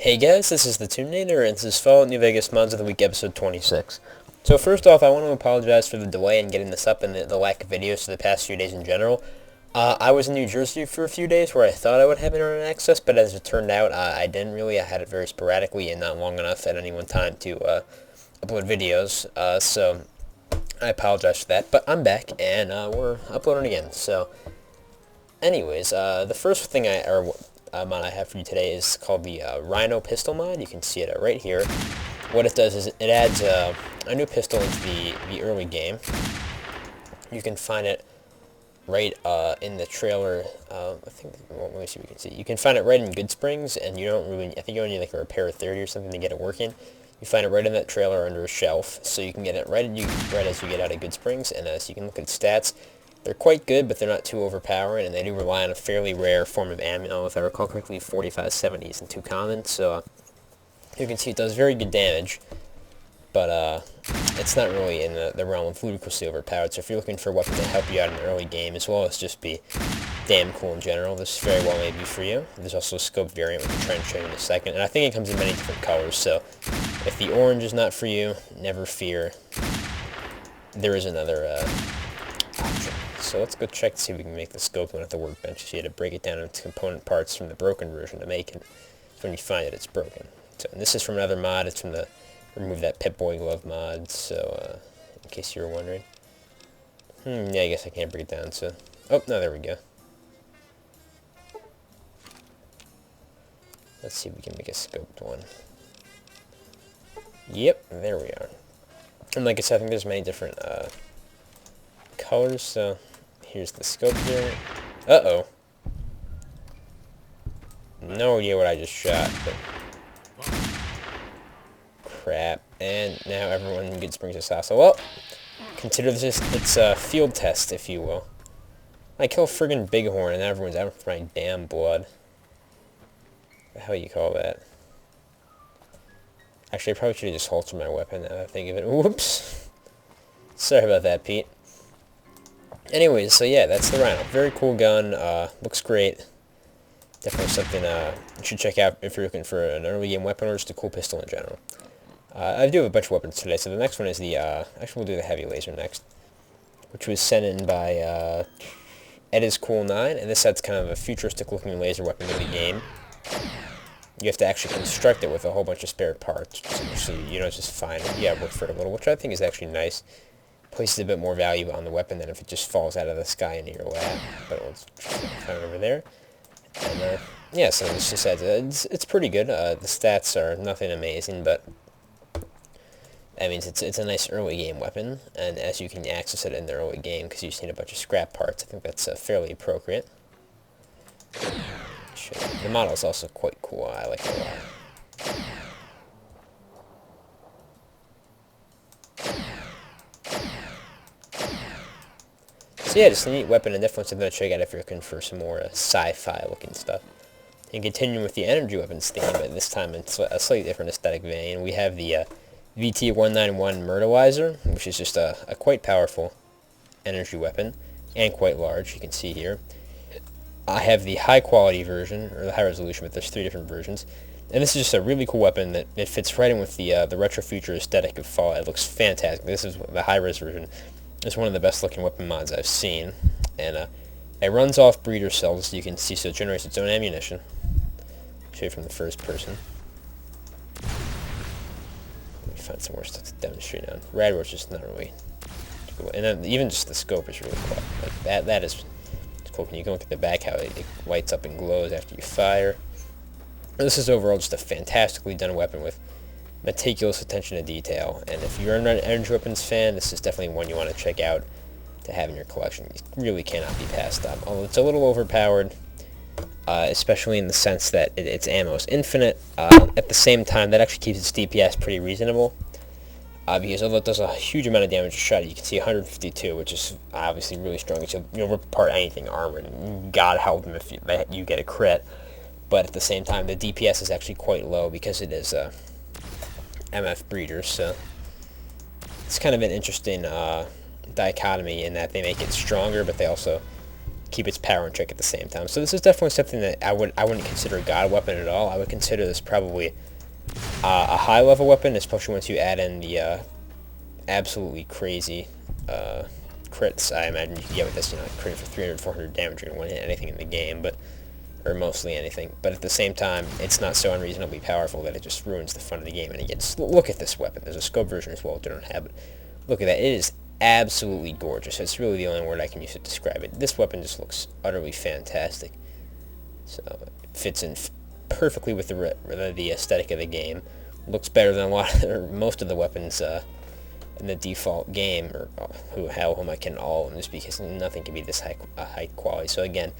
Hey guys, this is the Tuninator, and this is Fallout New Vegas Mods of the Week, episode 26. So first off, I want to apologize for the delay in getting this up and the lack of videos for the past few days in general. I was in New Jersey for a few days where I thought I would have internet access, but as it turned out, I didn't really. I had it very sporadically and not long enough at any one time to upload videos, so I apologize for that. But I'm back, and we're uploading again. So anyways, the first thing mod I have for you today is called the RHINO Pistol mod. You can see it right here. What it does is it adds a new pistol into the early game. You can find it right in the trailer. I think, well, let me see if you can see. You can find it right in Good Springs, and you don't really, I think you only need like a repair 30 or something to get it working. You find it right in that trailer under a shelf, so you can get it right as you get out of Good Springs, and as you can look at stats, they're quite good, but they're not too overpowering, and they do rely on a fairly rare form of ammo, if I recall correctly, 45-70 isn't too common, so you can see it does very good damage, but it's not really in the realm of ludicrously overpowered, so if you're looking for a weapon to help you out in the early game, as well as just be damn cool in general, this very well may be for you. There's also a scope variant, which I'll try and show you in a second, and I think it comes in many different colors, so if the orange is not for you, never fear. There is another option. So let's go check to see if we can make the scope one at the workbench. So you had to break it down into component parts from the broken version to make it. So when you find it, it's broken. So and this is from another mod. It's from the Remove That Pip-Boy Glove mod. So in case you were wondering. Yeah, I guess I can't break it down. So oh no, there we go. Let's see if we can make a scoped one. Yep, there we are. And like I said, I think there's many different colors. So here's the scope here. Uh-oh. No idea what I just shot, but crap. And now everyone in Good Springs is hostile. Well, consider this it's a field test, if you will. I kill a friggin' bighorn and everyone's out for my damn blood. What the hell you call that? Actually, I probably should have just holstered my weapon now that I think of it. Whoops. Sorry about that, Pete. Anyways, so yeah, that's the RHINO. Very cool gun. Looks great. Definitely something you should check out if you're looking for an early game weapon or just a cool pistol in general. I do have a bunch of weapons today, so the next one is the, actually we'll do the heavy laser next, which was sent in by EdisCool9, and this set's kind of a futuristic looking laser weapon in the game. You have to actually construct it with a whole bunch of spare parts, so you don't just find it. Yeah, work for it a little, which I think is actually nice. Places a bit more value on the weapon than if it just falls out of the sky into your lap. But let's find it over there. And yeah, so this just adds, it's pretty good. The stats are nothing amazing, but that means it's a nice early game weapon. And as you can access it in the early game, because you just need a bunch of scrap parts, I think that's fairly appropriate. The model is also quite cool. I like it a lot. So yeah, just a neat weapon, and definitely something to check out if you're looking for some more sci-fi looking stuff. And continuing with the energy weapons theme, but this time in a slightly different aesthetic vein, we have the VT-191 Murdelizer, which is just a quite powerful energy weapon, and quite large, you can see here. I have the high quality version, or the high resolution, but there's 3 different versions. And this is just a really cool weapon that it fits right in with the retro future aesthetic of Fallout. It looks fantastic. This is the high res version. It's one of the best looking weapon mods I've seen, and it runs off breeder cells, so you can see, so it generates its own ammunition. Show you from the first person. Let me find some more stuff to demonstrate on. Radroach is not really cool, and then even just the scope is really cool. Like that is cool. You can look at the back how it lights up and glows after you fire. This is overall just a fantastically done weapon with meticulous attention to detail, and if you're an energy weapons fan, this is definitely one you want to check out to have in your collection. It really cannot be passed up, although it's a little overpowered, especially in the sense that its ammo is infinite. At the same time, that actually keeps its DPS pretty reasonable, because although it does a huge amount of damage a shot, you can see 152, which is obviously really strong. So you'll rip apart anything armored, and God help them if you get a crit. But at the same time, the DPS is actually quite low because it is MF breeders, so it's kind of an interesting dichotomy in that they make it stronger, but they also keep its power in check at the same time. So this is definitely something that I wouldn't consider a god weapon at all. I would consider this probably a high level weapon, especially once you add in the absolutely crazy crits I imagine you can get with this. You know, crit for 300, 400 damage or one hit anything in the game, or mostly anything. But at the same time, it's not so unreasonably powerful that it just ruins the fun of the game. And again, just look at this weapon. There's a scope version as well, which I don't have, but look at that. It is absolutely gorgeous. It's really the only word I can use to describe it. This weapon just looks utterly fantastic. So it fits in perfectly with the aesthetic of the game. Looks better than most of the weapons in the default game, or how I can all of them, just because nothing can be this high quality. So again,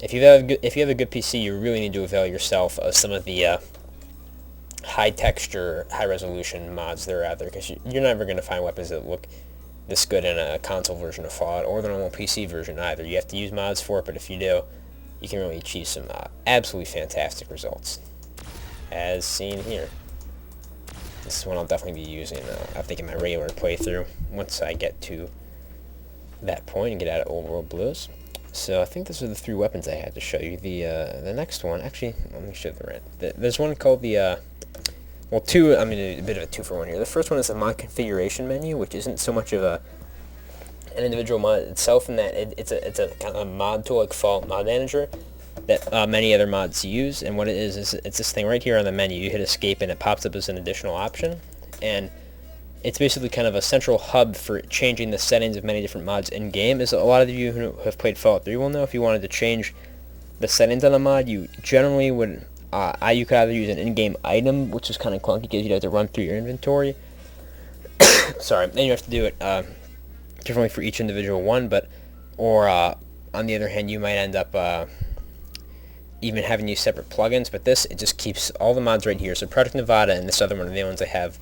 if you have a good PC, you really need to avail yourself of some of the high texture, high resolution mods that are out there, because you're never going to find weapons that look this good in a console version of Fallout or the normal PC version either. You have to use mods for it, but if you do, you can really achieve some absolutely fantastic results, as seen here. This is one I'll definitely be using, I think, in my regular playthrough once I get to that point and get out of Old World Blues. So I think those are the 3 weapons I had to show you. The next one, actually, let me show there's one called the well, 2, I mean, a bit of a 2-for-1 here. The first one is a mod configuration menu, which isn't so much of an individual mod itself, in that it's a kind of a mod tool like Fallout Mod Manager that many other mods use. And what it is it's this thing right here on the menu. You hit escape and it pops up as an additional option, and it's basically kind of a central hub for changing the settings of many different mods in game. As a lot of you who have played Fallout 3 will know, if you wanted to change the settings on a mod, you generally would you could either use an in-game item, which is kind of clunky because you'd have to run through your inventory. Sorry, and you have to do it differently for each individual one, or on the other hand, you might end up even having to use separate plugins. But this, it just keeps all the mods right here. So Project Nevada and this other one are the ones I have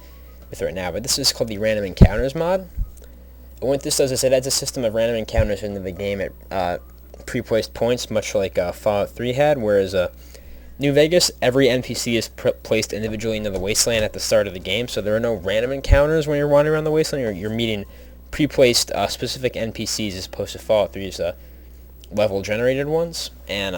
with right now, but this is called the Random Encounters mod. And what this does is it adds a system of random encounters into the game at pre-placed points, much like Fallout 3 had, whereas New Vegas, every NPC is placed individually into the wasteland at the start of the game, so there are no random encounters when you're wandering around the wasteland. You're meeting pre-placed specific NPCs as opposed to Fallout 3's level-generated ones. And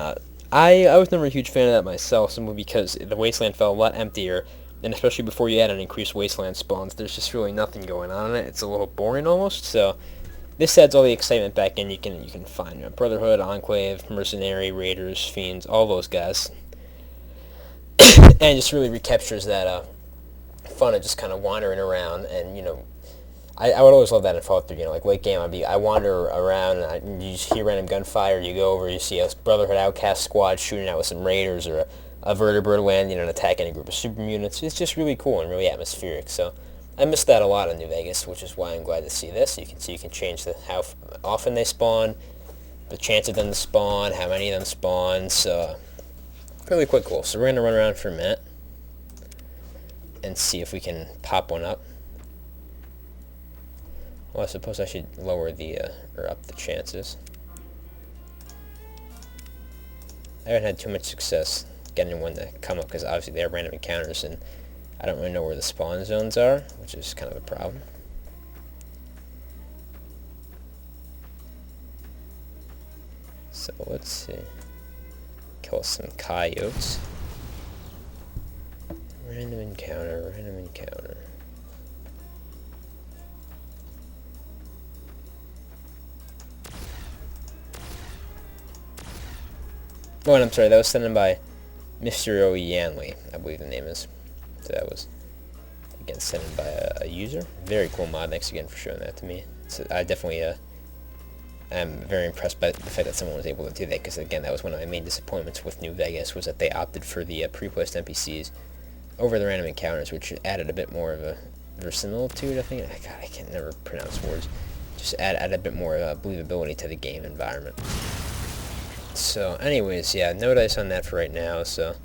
I was never a huge fan of that myself, simply because the wasteland felt a lot emptier, and especially before you add an increased wasteland spawns, there's just really nothing going on in it. It's a little boring almost, so this adds all the excitement back in. You can find Brotherhood, Enclave, Mercenary, Raiders, Fiends, all those guys. And it just really recaptures that fun of just kind of wandering around. And I would always love that in Fallout 3. Like late game, I wander around and you just hear random gunfire. You go over, you see a Brotherhood Outcast squad shooting out with some Raiders, or a vertebrate landing and attacking a group of super mutants. It's just really cool and really atmospheric. So I missed that a lot in New Vegas, which is why I'm glad to see this. You can change how often they spawn, the chance of them to spawn, how many of them spawn. So really quite cool. So we're going to run around for a minute and see if we can pop one up. Well, I suppose I should lower or up the chances. I haven't had too much success getting one to come up, because obviously they are random encounters and I don't really know where the spawn zones are, which is kind of a problem. So let's see. Kill some coyotes. Random encounter, random encounter. Oh, and I'm sorry, that was sent in by mroyanly, I believe the name is. So that was, again, sent in by a user. Very cool mod. Thanks again for showing that to me. So I definitely am very impressed by the fact that someone was able to do that, because again, that was one of my main disappointments with New Vegas, was that they opted for the pre-placed NPCs over the random encounters, which added a bit more of a verisimilitude, I think. God, I can never pronounce words. Just add a bit more believability to the game environment. So anyways, yeah, no dice on that for right now. So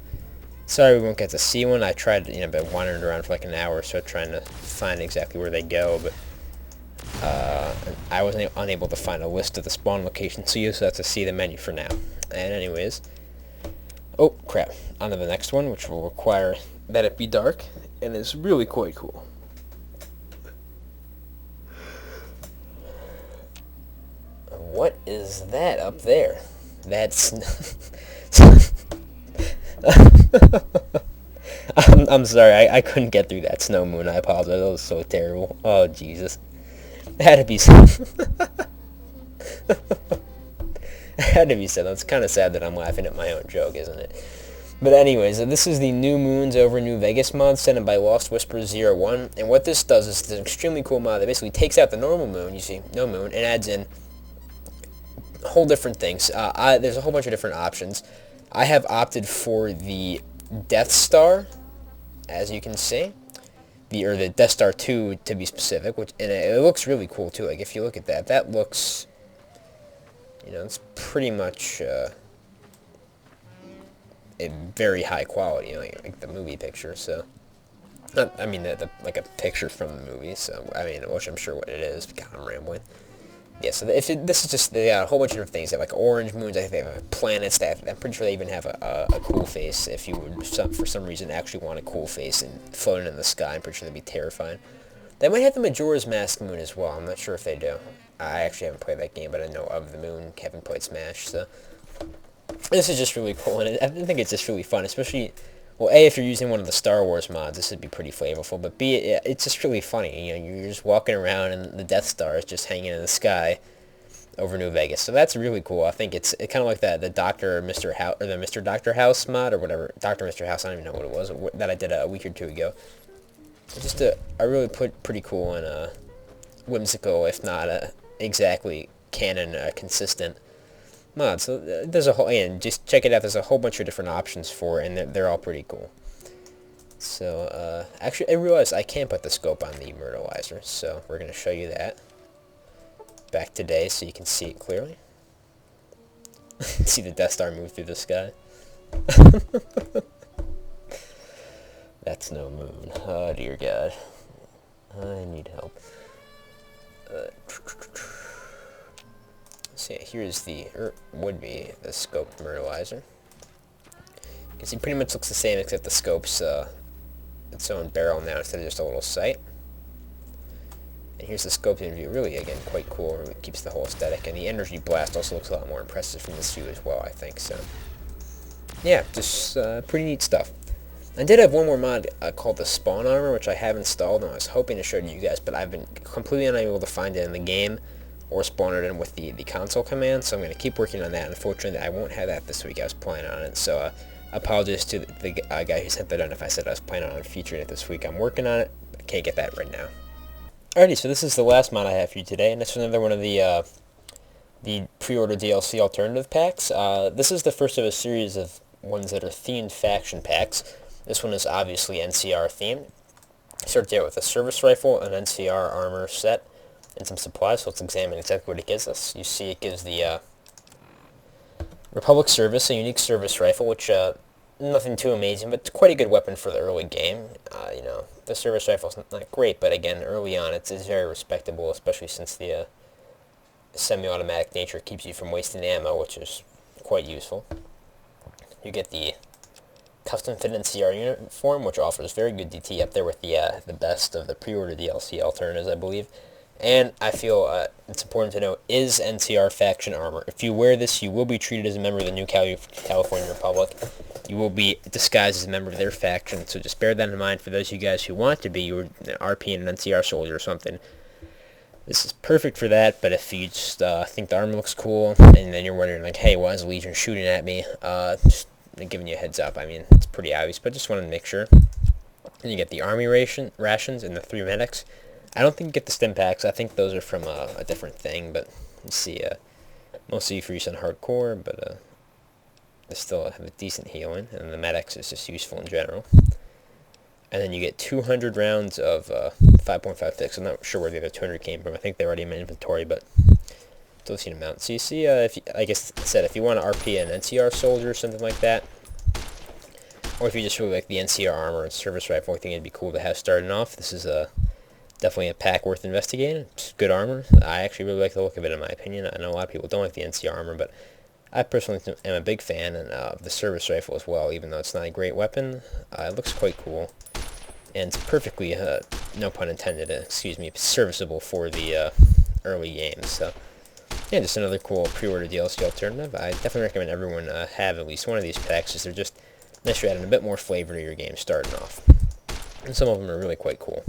sorry we won't get to see one. I tried, been wandering around for like an hour or so trying to find exactly where they go, but I was unable to find a list of the spawn locations, so you just have to see the menu for now. And anyways, oh crap, on to the next one, which will require that it be dark, and it's really quite cool. What is that up there? That's... I'm sorry, I couldn't get through that snow moon. I apologize. That was so terrible. Oh, Jesus. It had to be so... It had to be said. It's kind of sad that I'm laughing at my own joke, isn't it? But anyways, this is the New Moons Over New Vegas mod sent in by Lost Whispers 01. And what this does is it's an extremely cool mod that basically takes out the normal moon, you see, no moon, and adds in whole different things. There's a whole bunch of different options. I have opted for the Death Star, as you can see. Or the Death Star 2 to be specific, and it looks really cool too. Like, if you look at that, that looks... You know, it's pretty much a very high quality, you know, like the movie picture. So, I mean, like a picture from the movie. So, I mean, which I'm sure what it is. God, I'm rambling. Yeah. So this is just, they got a whole bunch of different things. They have like orange moons. I think they have planets. I'm pretty sure they even have a cool face. If you would, for some reason, actually want a cool face and floating in the sky, I'm pretty sure that'd be terrifying. They might have the Majora's Mask moon as well. I'm not sure if they do. I actually haven't played that game, but I know of the moon. Haven't played Smash, so this is just really cool, and I think it's just really fun, especially, well, A, if you're using one of the Star Wars mods, this would be pretty flavorful, but B, it's just really funny. You know, you're just walking around, and the Death Star is just hanging in the sky over New Vegas, so that's really cool. I think it's kind of like the Dr. Mr. House, or the Mr. Dr. House mod, or whatever, Dr. Mr. House, I don't even know what it was, that I did a week or two ago. Just a really pretty cool and whimsical, if not exactly canon consistent mod. So there's a whole, and just check it out. There's a whole bunch of different options for it, and they're all pretty cool. So actually, I realized I can't put the scope on the Murdelizer, so we're gonna show you that back today so you can see it clearly. See the Death Star move through the sky. That's no moon. Oh dear God, I need help. So yeah, here's the, would be the scoped Murdelizer. You can see pretty much looks the same, except the scope's its own barrel now instead of just a little sight. And here's the scoped in view. Really, again, quite cool. Really keeps the whole aesthetic. And the energy blast also looks a lot more impressive from this view as well, I think. So yeah, just pretty neat stuff. I did have one more mod called the Spawn Armor, which I have installed, and I was hoping to show it to you guys, but I've been completely unable to find it in the game or spawn it in with the console command, so I'm going to keep working on that. Unfortunately, I won't have that this week. I was planning on it, so apologies to the guy who sent that in if I said I was planning on featuring it this week. I'm working on it, but I can't get that right now. Alrighty, so this is the last mod I have for you today, and this is another one of the pre-order DLC alternative packs. This is the first of a series of ones that are themed faction packs. This one is obviously NCR themed. Starts out with a service rifle, an NCR armor set, and some supplies, so let's examine exactly what it gives us. You see it gives the Republic Service, a unique service rifle, which nothing too amazing, but quite a good weapon for the early game. You know, the service rifle's not great, but again, early on, it's very respectable, especially since the semi-automatic nature keeps you from wasting ammo, which is quite useful. You get the custom-fit NCR uniform, which offers very good DT, up there with the best of the pre-order DLC alternatives, I believe. And I feel it's important to note, is NCR faction armor. If you wear this, you will be treated as a member of the New California Republic. You will be disguised as a member of their faction, so just bear that in mind for those of you guys who want to be an RP and an NCR soldier or something. This is perfect for that, but if you just think the armor looks cool, and then you're wondering, like, hey, why is Legion shooting at me? Just giving you a heads up. I mean, it's pretty obvious, but just wanted to make sure. And you get the army rations and the 3 medics. I don't think you get the stim packs. I think those are from a different thing, but you see, mostly for use on hardcore, but they still have a decent healing, and the medics is just useful in general. And then you get 200 rounds of 5.56. I'm not sure where the other 200 came from. I think they're already in my inventory, but still seen amount. So you see, I guess it said if you want to RP an NCR soldier or something like that, or if you just really like the NCR armor and service rifle, I think it'd be cool to have starting off. This is definitely a pack worth investigating. It's good armor. I actually really like the look of it, in my opinion. I know a lot of people don't like the NCR armor, but I personally am a big fan of the service rifle as well, even though it's not a great weapon. It looks quite cool, and it's perfectly, no pun intended, excuse me, serviceable for the early games. So yeah, just another cool pre-order DLC alternative. I definitely recommend everyone have at least one of these packs, as they're just nice for adding a bit more flavor to your game starting off. And some of them are really quite cool.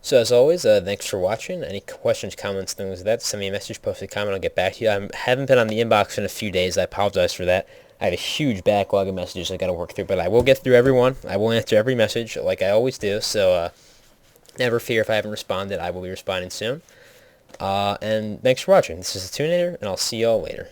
So as always, thanks for watching. Any questions, comments, things like that, send me a message, post a comment, I'll get back to you. I haven't been on the inbox in a few days. I apologize for that. I have a huge backlog of messages I got to work through, but I will get through every one. I will answer every message like I always do, so never fear if I haven't responded. I will be responding soon. And thanks for watching. This is the Tunator, and I'll see y'all later.